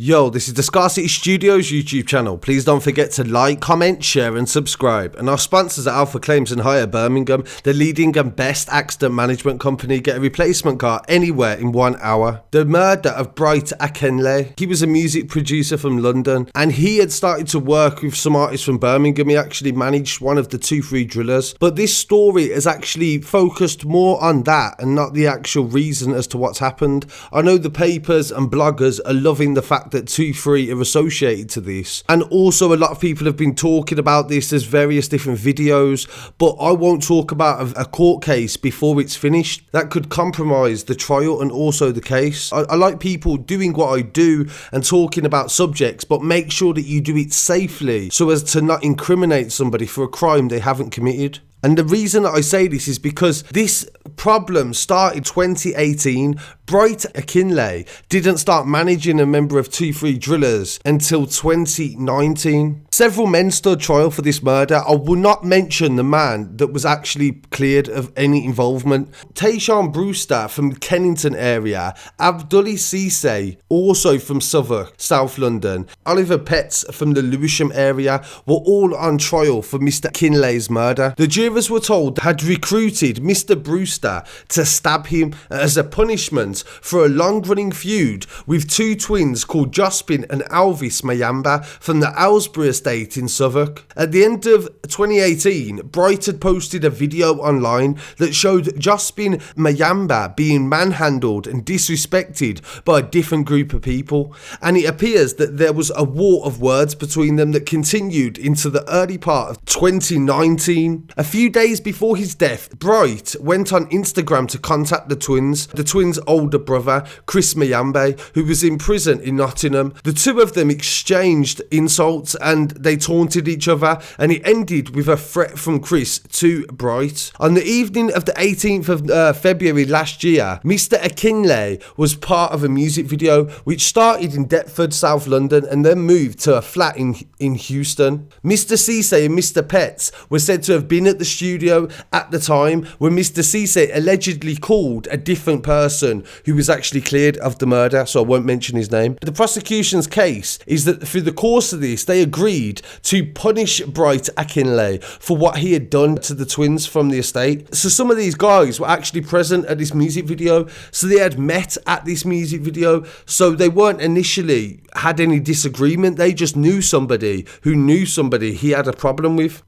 Yo, this is the Scarcity Studios YouTube channel. Please don't forget to like, comment, share and subscribe. And our sponsors are Alpha Claims and Hire Birmingham, the leading and best accident management company. Get a replacement car anywhere in 1 hour. The murder of Mr Akinleye. He was a music producer from London and he had started to work with some artists from Birmingham. He actually managed one of the 2-3 Drillaz. But this story is actually focused more on that and not the actual reason as to what's happened. I know the papers and bloggers are loving the fact that 2-3 are associated to this, and also a lot of people have been talking about this as various different videos, but I won't talk about a court case before it's finished. That could compromise the trial and also the case. I like people doing what I do and talking about subjects, but make sure that you do it safely so as to not incriminate somebody for a crime they haven't committed. And the reason that I say this is because this problem started 2018. Mr Akinleye didn't start managing a member of 2-3 Drillaz until 2019. Several men stood trial for this murder. I will not mention the man that was actually cleared of any involvement. Tashawn Brewster from Kennington area, Abdoulie Ceesay, also from Southwark, South London, Oliver Petts from the Lewisham area were all on trial for Mr Akinlaye's murder. The jurors were told had recruited Mr Brewster to stab him as a punishment for a long-running feud with two twins called Jospin and Alvis Mayamba from the Aylesbury estate in Southwark. At the end of 2018, Bright had posted a video online that showed Jospin Mayamba being manhandled and disrespected by a different group of people, and it appears that there was a war of words between them that continued into the early part of 2019. A few days before his death, Bright went on Instagram to contact the twins' older brother, Chris Mayambe, who was in prison in Nottingham. The two of them exchanged insults and they taunted each other, and it ended with a threat from Chris to Bright. On the evening of the 18th of February last year, Mr Akinleye was part of a music video which started in Deptford, South London, and then moved to a flat in Euston. Mr Ceesay and Mr Petts were said to have been at the studio at the time when Mr Ceesay allegedly called a different person who was actually cleared of the murder, so I won't mention his name. The prosecution's case is that through the course of this, they agreed to punish Mr Akinleye for what he had done to the twins from the estate. So some of these guys were actually present at this music video, so they had met at this music video, so they weren't initially had any disagreement, they just knew somebody who knew somebody he had a problem with.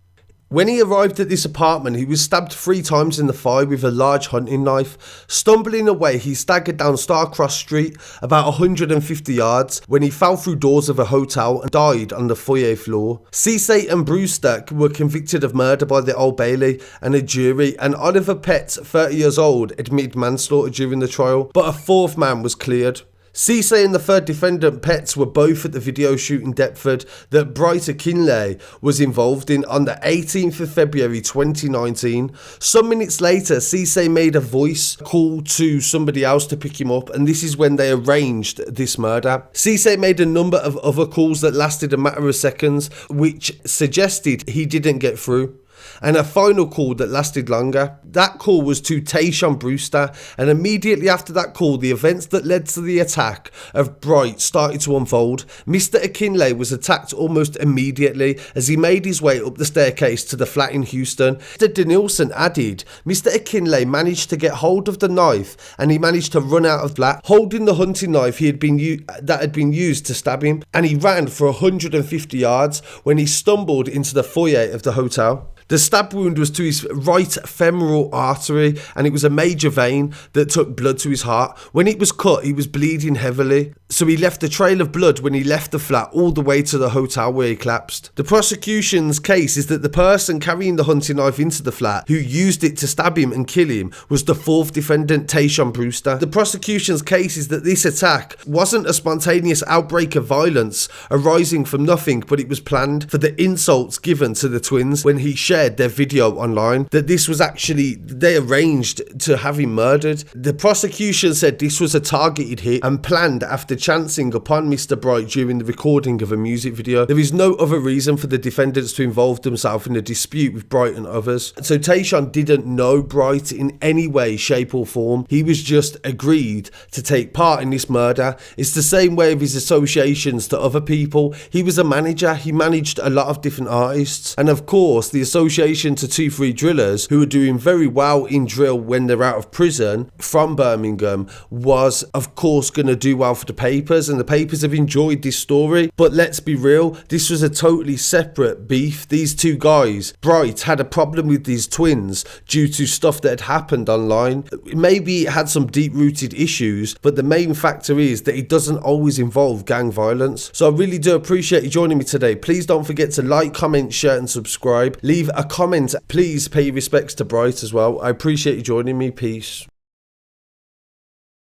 When he arrived at this apartment, he was stabbed 3 times in the thigh with a large hunting knife. Stumbling away, he staggered down Starcross Street about 150 yards when he fell through doors of a hotel and died on the foyer floor. Ceesay and Brewster were convicted of murder by the Old Bailey and a jury, and Oliver Petts, 30 years old, admitted manslaughter during the trial, but a 4th man was cleared. Ceesay and the 3rd defendant, Petts, were both at the video shoot in Deptford that Mr Akinleye was involved in on the 18th of February 2019. Some minutes later, Ceesay made a voice call to somebody else to pick him up, and this is when they arranged this murder. Ceesay made a number of other calls that lasted a matter of seconds, which suggested he didn't get through, and a final call that lasted longer. That call was to Tashawn Brewster, and immediately after that call, the events that led to the attack of Bright started to unfold. Mr Akinleye was attacked almost immediately as he made his way up the staircase to the flat in Euston. Mr Danielson added, Mr Akinleye managed to get hold of the knife and he managed to run out of the flat, holding the hunting knife that had been used to stab him, and he ran for 150 yards when he stumbled into the foyer of the hotel. The stab wound was to his right femoral artery, and it was a major vein that took blood to his heart. When it was cut, he was bleeding heavily, so he left a trail of blood when he left the flat all the way to the hotel where he collapsed. The prosecution's case is that the person carrying the hunting knife into the flat, who used it to stab him and kill him, was the 4th defendant, Tashawn Brewster. The prosecution's case is that this attack wasn't a spontaneous outbreak of violence arising from nothing, but it was planned for the insults given to the twins when he shared their video online, that this was actually, they arranged to have him murdered. The prosecution said this was a targeted hit and planned after chancing upon Mr Bright during the recording of a music video. There is no other reason for the defendants to involve themselves in a dispute with Bright and others. So Tashawn didn't know Bright in any way, shape or form. He was just agreed to take part in this murder. It's the same way with his associations to other people. He was a manager. He managed a lot of different artists. And of course, the association to 2-3 Drillaz, who are doing very well in drill when they're out of prison from Birmingham, was of course going to do well for the papers, and the papers have enjoyed this story. But let's be real, this was a totally separate beef. These two guys, Bright had a problem with these twins due to stuff that had happened online. Maybe it had some deep-rooted issues, but the main factor is that it doesn't always involve gang violence. So I really do appreciate you joining me today. Please don't forget to like, comment, share and subscribe. Leave a comment. Please pay your respects to Bright as well. I appreciate you joining me. Peace.